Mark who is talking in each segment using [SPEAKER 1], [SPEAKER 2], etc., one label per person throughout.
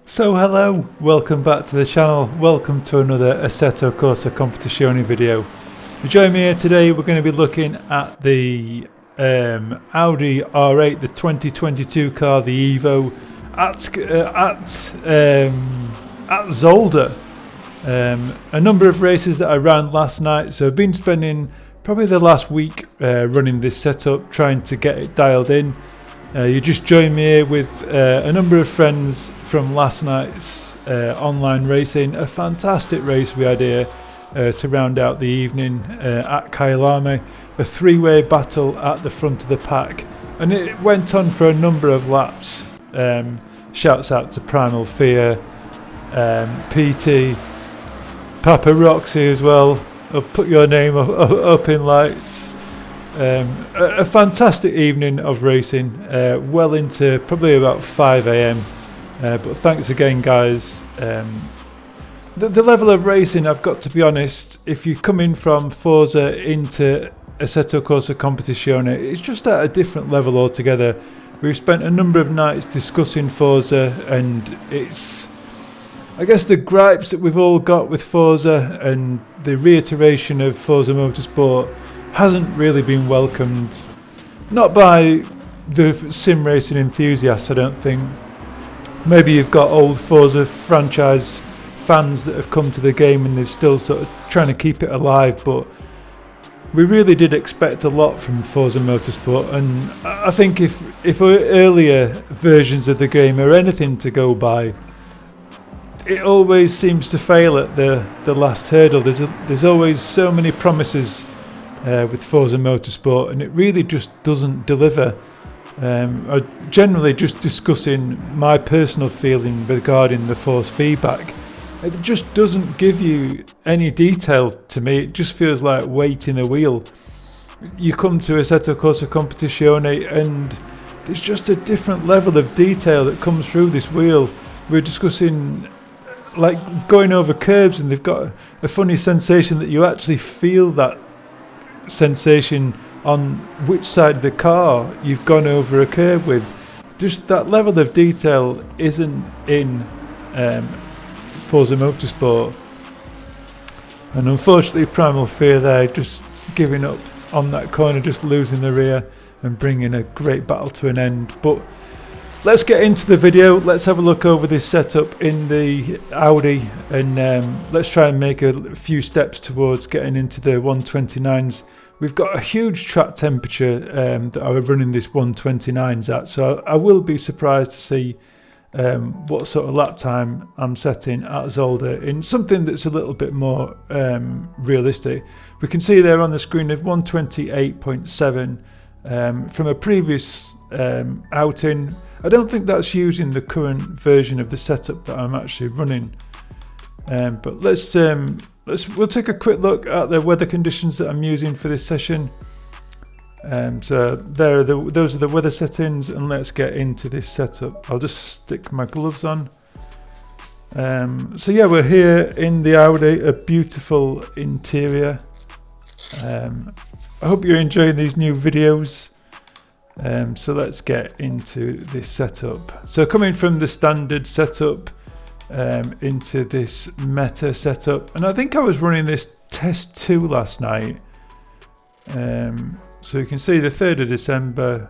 [SPEAKER 1] So hello, welcome back to the channel, welcome to another Assetto Corsa Competizione video. You join me here today, we're going to be looking at the Audi R8, the 2022 car, the Evo, at Zolder. A number of races that I ran last night, so I've been spending probably the last week running this setup, trying to get it dialed in. You just joined me here with a number of friends from last night's online racing. A fantastic race we had here to round out the evening at a.k.a. A three-way battle at the front of the pack, and it went on for a number of laps. Shouts out to Primal Fear, PT, Papa Roxy as well. I'll put your name up in lights. A fantastic evening of racing, well into probably about 5 a.m. But thanks again, guys. The level of racing, I've got to be honest, if you come in from Forza into Assetto Corsa Competizione, it's just at a different level altogether. We've spent a number of nights discussing Forza, and it's, I guess, the gripes that we've all got with Forza and the reiteration of Forza Motorsport hasn't really been welcomed, not by the sim racing enthusiasts, I don't think. Maybe you've got old Forza franchise fans that have come to the game and they're still sort of trying to keep it alive, but we really did expect a lot from Forza Motorsport, and I think if earlier versions of the game are anything to go by, it always seems to fail at the last hurdle. There's always so many promises with Forza Motorsport, and it really just doesn't deliver. Generally just discussing my personal feeling regarding the force feedback, it just doesn't give you any detail to me. It just feels like waiting a wheel. You come to Assetto Corsa Competizione and there's just a different level of detail that comes through this wheel. We're discussing like going over curbs, and they've got a funny sensation that you actually feel that sensation on which side of the car you've gone over a curb with. Just that level of detail isn't in Forza Motorsport, and unfortunately Primal Fear there just giving up on that corner, just losing the rear and bringing a great battle to an end. But let's get into the video. Let's have a look over this setup in the Audi, and let's try and make a few steps towards getting into the 129s. We've got a huge track temperature that I was running this 129s at, so I will be surprised to see what sort of lap time I'm setting at Zolder in something that's a little bit more realistic. We can see there on the screen of 128.7 from a previous outing. I don't think that's using the current version of the setup that I'm actually running, but we'll take a quick look at the weather conditions that I'm using for this session. So those are the weather settings, and let's get into this setup. I'll just stick my gloves on. So yeah, we're here in the Audi, a beautiful interior. I hope you're enjoying these new videos. So let's get into this setup. So coming from the standard setup into this meta setup, and I think I was running this test 2 last night. So you can see the 3rd of December,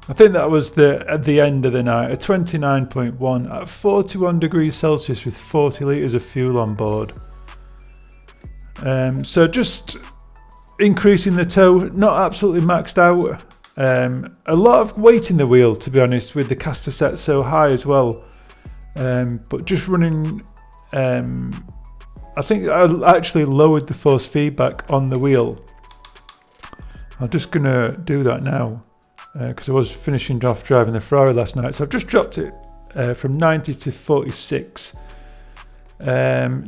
[SPEAKER 1] I think that was at the end of the night, a 29.1 at 41 degrees Celsius with 40 litres of fuel on board. So just increasing the tow, not absolutely maxed out. A lot of weight in the wheel, to be honest, with the caster set so high as well. But just running, I think I actually lowered the force feedback on the wheel. I'm just going to do that now because I was finishing off driving the Ferrari last night. So I've just dropped it from 90 to 46.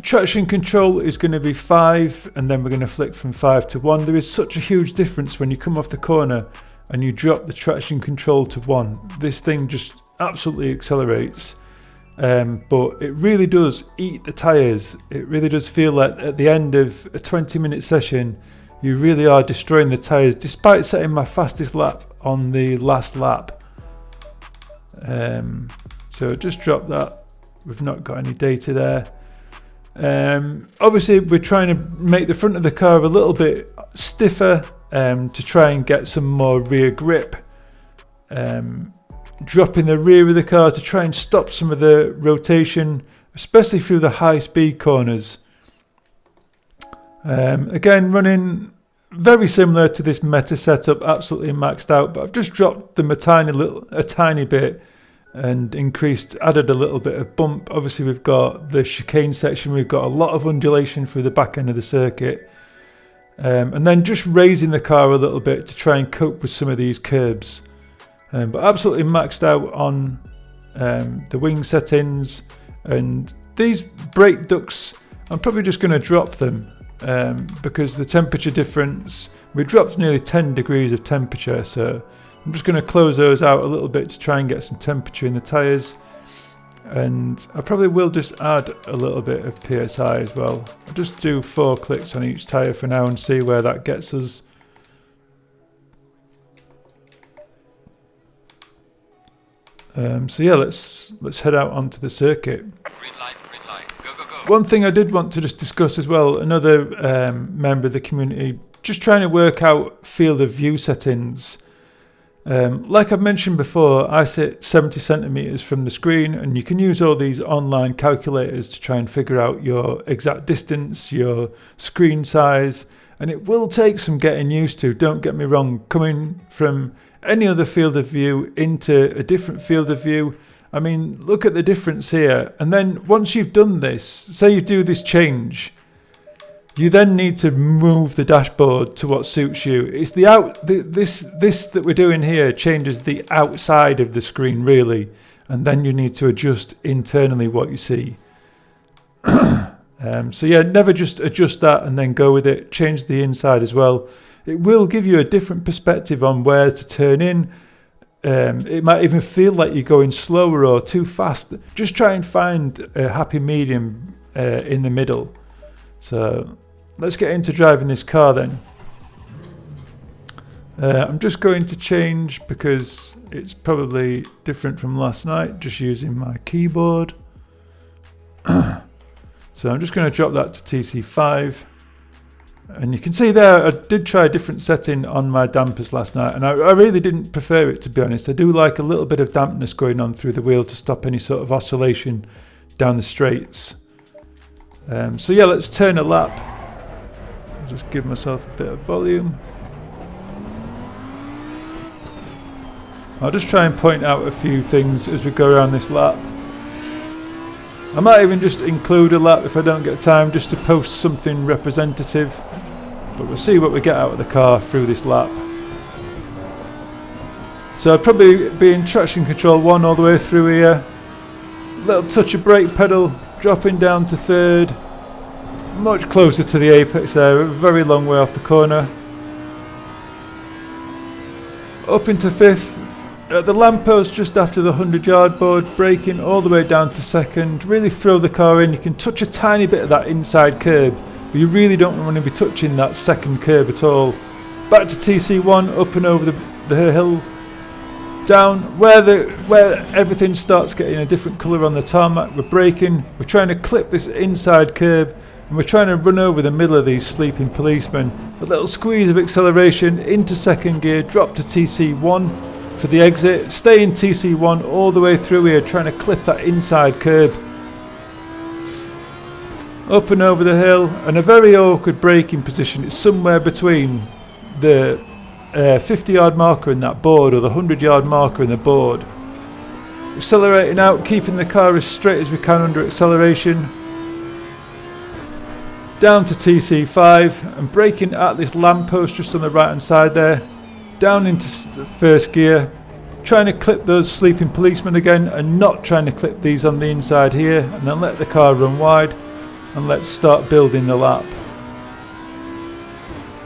[SPEAKER 1] Traction control is going to be 5, and then we're going to flick from 5 to 1. There is such a huge difference when you come off the corner and you drop the traction control to 1. This thing just absolutely accelerates. But it really does eat the tyres. It really does feel like at the end of a 20-minute session, you really are destroying the tyres, despite setting my fastest lap on the last lap. So just drop that. We've not got any data there. Obviously we're trying to make the front of the car a little bit stiffer to try and get some more rear grip. Dropping the rear of the car to try and stop some of the rotation, especially through the high speed corners. Again, running very similar to this Meta setup, absolutely maxed out, but I've just dropped them a tiny bit and added a little bit of bump. Obviously we've got the chicane section, we've got a lot of undulation through the back end of the circuit, and then just raising the car a little bit to try and cope with some of these curbs. But absolutely maxed out on the wing settings, and these brake ducts I'm probably just going to drop them because the temperature difference, we dropped nearly 10 degrees of temperature, so I'm just going to close those out a little bit to try and get some temperature in the tyres. And I probably will just add a little bit of PSI as well. I'll just do 4 clicks on each tyre for now and see where that gets us. So yeah, let's head out onto the circuit.
[SPEAKER 2] Green light, go, go, go.
[SPEAKER 1] One thing I did want to just discuss as well, another member of the community, just trying to work out field of view settings. Like I've mentioned before, I sit 70 centimeters from the screen, and you can use all these online calculators to try and figure out your exact distance, your screen size, and it will take some getting used to, don't get me wrong. Coming from any other field of view into a different field of view, I mean, look at the difference here. And then once you've done this, say you do this change, you then need to move the dashboard to what suits you. It's this that we're doing here changes the outside of the screen really, and then you need to adjust internally what you see. So yeah, never just adjust that and then go with it. Change the inside as well. It will give you a different perspective on where to turn in. It might even feel like you're going slower or too fast. Just try and find a happy medium in the middle. So let's get into driving this car then. I'm just going to change because it's probably different from last night, just using my keyboard. So I'm just going to drop that to TC5. And you can see there, I did try a different setting on my dampers last night, and I really didn't prefer it, to be honest. I do like a little bit of dampness going on through the wheel to stop any sort of oscillation down the straights. So yeah, let's turn a lap. I'll just give myself a bit of volume. I'll just try and point out a few things as we go around this lap. I might even just include a lap if I don't get time, just to post something representative. But we'll see what we get out of the car through this lap. So I'd probably be in traction control 1 all the way through here. Little touch of brake pedal, dropping down to 3rd. Much closer to the apex there, a very long way off the corner. Up into 5th. At the lamppost just after the 100-yard board, braking all the way down to 2nd. Really throw the car in. You can touch a tiny bit of that inside curb, but you really don't want to be touching that 2nd curb at all. Back to TC1, up and over the hill, down where everything starts getting a different colour on the tarmac. We're braking. We're trying to clip this inside curb, and we're trying to run over the middle of these sleeping policemen. A little squeeze of acceleration into 2nd gear, drop to TC1. For the exit, stay in TC1 all the way through here, trying to clip that inside curb. Up and over the hill, and a very awkward braking position. It's somewhere between the 50-yard marker in that board, or the 100-yard marker in the board. Accelerating out, keeping the car as straight as we can under acceleration. Down to TC5, and braking at this lamppost just on the right hand side there. Down into 1st gear, trying to clip those sleeping policemen again, and not trying to clip these on the inside here, and then let the car run wide, and let's start building the lap.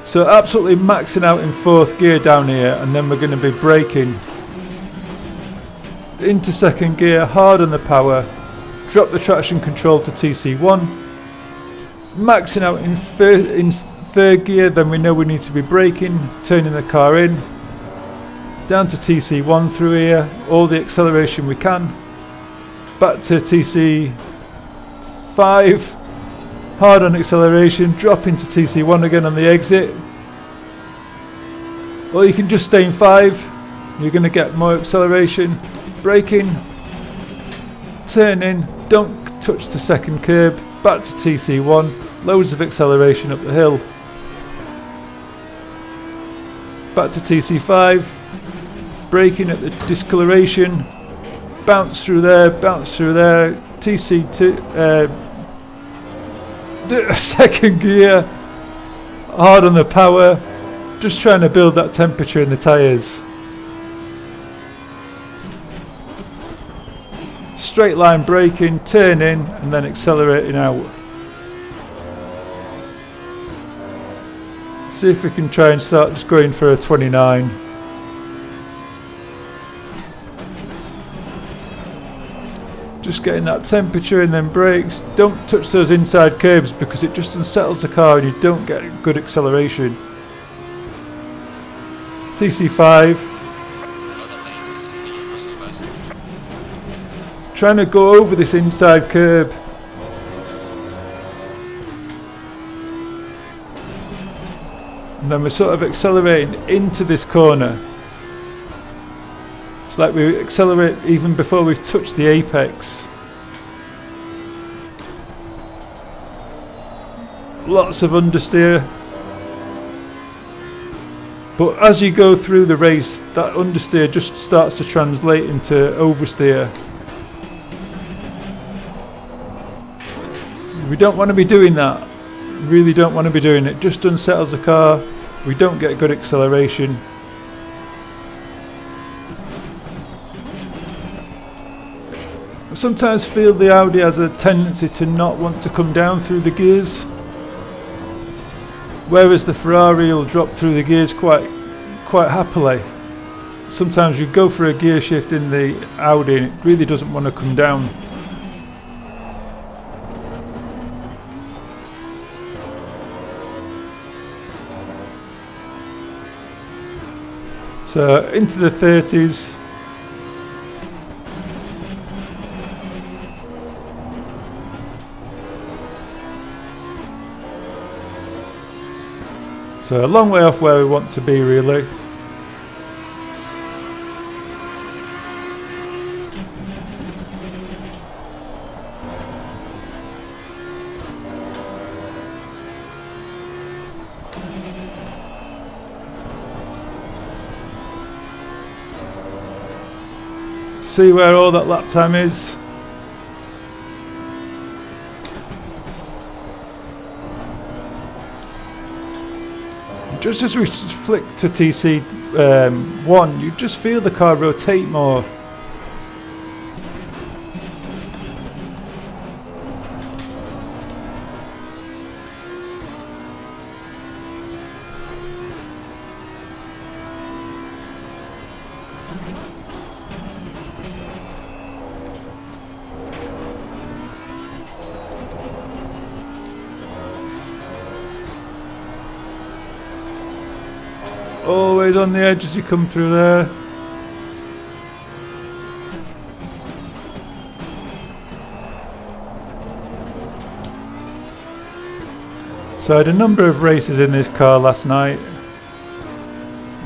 [SPEAKER 1] So absolutely maxing out in 4th gear down here, and then we're going to be braking into 2nd gear, hard on the power, drop the traction control to TC1, maxing out in 3rd gear, then we know we need to be braking, turning the car in, down to TC1 through here, all the acceleration we can, back to TC5, hard on acceleration, drop into TC1 again on the exit. Or you can just stay in 5, you're going to get more acceleration, braking, turn in, don't touch the second curb, back to TC1, loads of acceleration up the hill, back to TC5, braking at the discoloration, bounce through there, TC2, second gear, hard on the power, just trying to build that temperature in the tyres. Straight line braking, turn in and then accelerating out. See if we can try and start just going for a 29. Just getting that temperature and then brakes. Don't touch those inside curbs because it just unsettles the car and you don't get good acceleration. TC5. Trying to go over this inside curb. And then we're sort of accelerating into this corner. It's like we accelerate even before we've touched the apex. Lots of understeer. But as you go through the race, that understeer just starts to translate into oversteer. We don't want to be doing that. Really don't want to be doing it. Just unsettles the car. We don't get good acceleration. I sometimes feel the Audi has a tendency to not want to come down through the gears, whereas the Ferrari will drop through the gears quite happily. Sometimes you go for a gear shift in the Audi and it really doesn't want to come down. So into the 30s. So a long way off where we want to be really. See where all that lap time is. Just as we flick to TC1, you just feel the car rotate more. Always on the edge as you come through there. So I had a number of races in this car last night.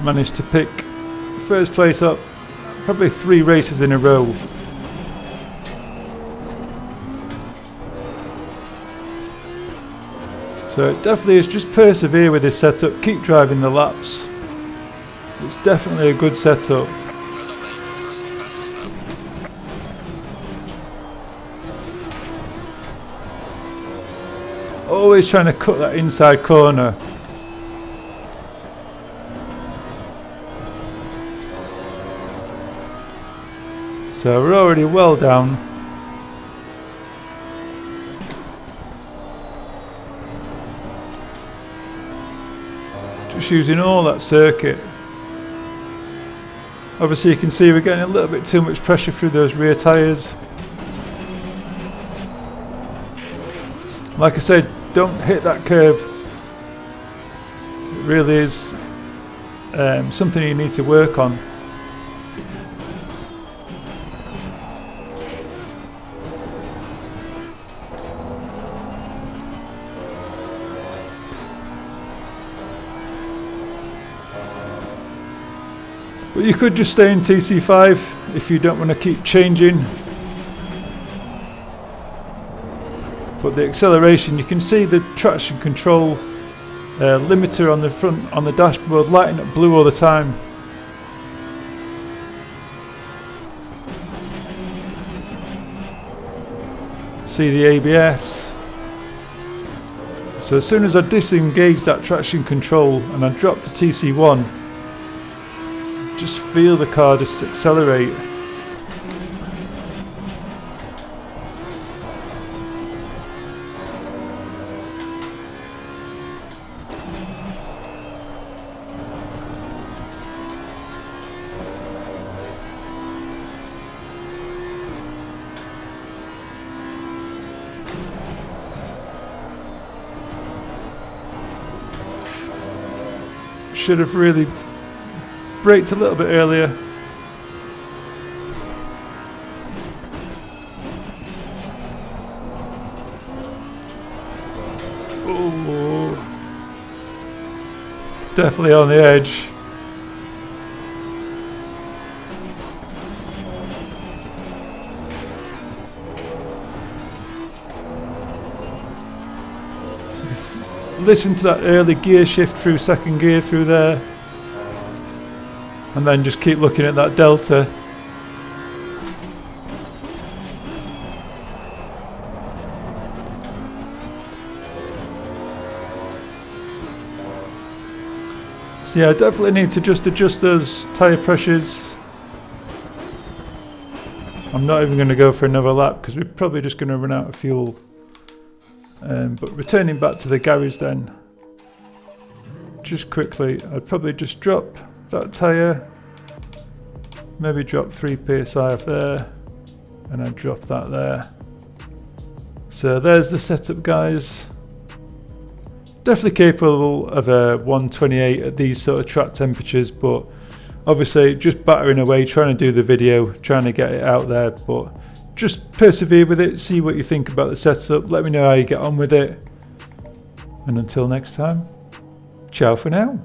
[SPEAKER 1] Managed to pick first place up probably 3 races in a row. So it definitely is, just persevere with this setup, keep driving the laps. It's definitely a good setup. Always trying to cut that inside corner. So we're already well down. Just using all that circuit. Obviously you can see we're getting a little bit too much pressure through those rear tyres. Like I said, don't hit that curb. It really is something you need to work on. But you could just stay in TC5 if you don't want to keep changing. But the acceleration, you can see the traction control limiter on the front on the dashboard lighting up blue all the time. See the ABS. So as soon as I disengage that traction control and I drop to TC1, just feel the car just accelerate. Should have really braked a little bit earlier. Oh, definitely on the edge. Listen to that early gear shift through second gear through there, and then just keep looking at that delta. So yeah, I definitely need to just adjust those tyre pressures. I'm not even going to go for another lap because we're probably just going to run out of fuel. But returning back to the garage then, just quickly, I'd probably just drop that tyre, maybe drop 3 psi off there, and I'd drop that there. So there's the setup, guys. Definitely capable of a 128 at these sort of track temperatures, but obviously just battering away, trying to do the video, trying to get it out there, but just persevere with it, see what you think about the setup, let me know how you get on with it. And until next time, ciao for now.